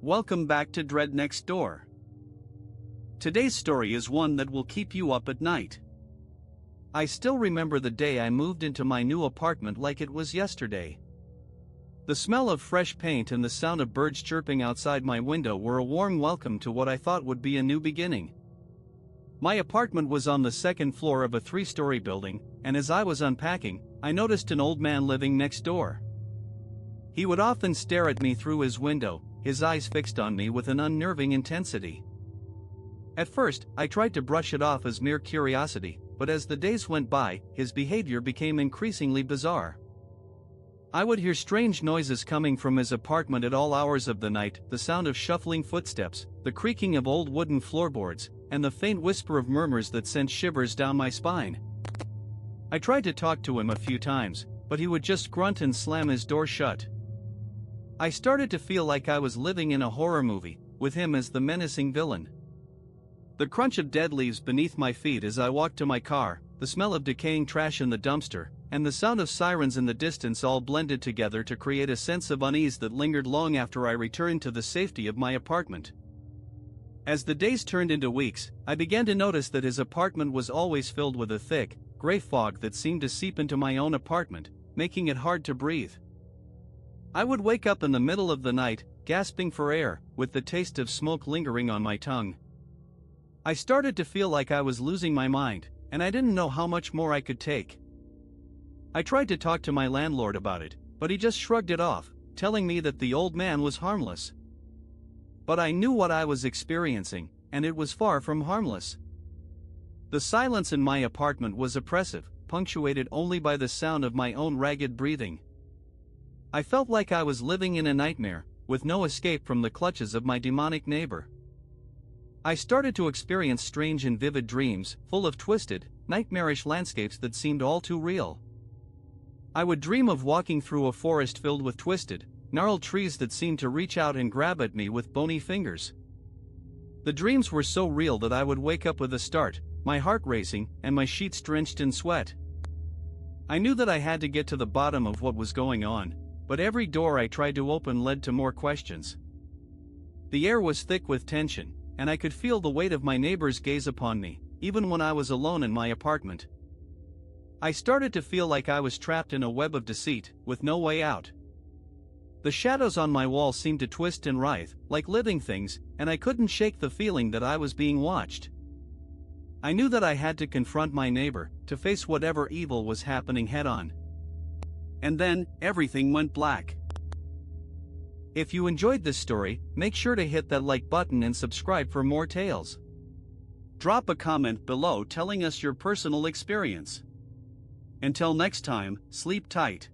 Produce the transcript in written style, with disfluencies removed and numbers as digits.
Welcome back to Dread Next Door. Today's story is one that will keep you up at night. I still remember the day I moved into my new apartment like it was yesterday. The smell of fresh paint and the sound of birds chirping outside my window were a warm welcome to what I thought would be a new beginning. My apartment was on the second floor of a 3-story building, and as I was unpacking, I noticed an old man living next door. He would often stare at me through his window, his eyes fixed on me with an unnerving intensity. At first, I tried to brush it off as mere curiosity, but as the days went by, his behavior became increasingly bizarre. I would hear strange noises coming from his apartment at all hours of the night, the sound of shuffling footsteps, the creaking of old wooden floorboards, and the faint whisper of murmurs that sent shivers down my spine. I tried to talk to him a few times, but he would just grunt and slam his door shut. I started to feel like I was living in a horror movie, with him as the menacing villain. The crunch of dead leaves beneath my feet as I walked to my car, the smell of decaying trash in the dumpster, and the sound of sirens in the distance all blended together to create a sense of unease that lingered long after I returned to the safety of my apartment. As the days turned into weeks, I began to notice that his apartment was always filled with a thick, gray fog that seemed to seep into my own apartment, making it hard to breathe. I would wake up in the middle of the night, gasping for air, with the taste of smoke lingering on my tongue. I started to feel like I was losing my mind, and I didn't know how much more I could take. I tried to talk to my landlord about it, but he just shrugged it off, telling me that the old man was harmless. But I knew what I was experiencing, and it was far from harmless. The silence in my apartment was oppressive, punctuated only by the sound of my own ragged breathing. I felt like I was living in a nightmare, with no escape from the clutches of my demonic neighbor. I started to experience strange and vivid dreams, full of twisted, nightmarish landscapes that seemed all too real. I would dream of walking through a forest filled with twisted, gnarled trees that seemed to reach out and grab at me with bony fingers. The dreams were so real that I would wake up with a start, my heart racing, and my sheets drenched in sweat. I knew that I had to get to the bottom of what was going on, but every door I tried to open led to more questions. The air was thick with tension, and I could feel the weight of my neighbor's gaze upon me, even when I was alone in my apartment. I started to feel like I was trapped in a web of deceit, with no way out. The shadows on my wall seemed to twist and writhe, like living things, and I couldn't shake the feeling that I was being watched. I knew that I had to confront my neighbor, to face whatever evil was happening head-on. And then, everything went black. If you enjoyed this story, make sure to hit that like button and subscribe for more tales. Drop a comment below telling us your personal experience. Until next time, sleep tight.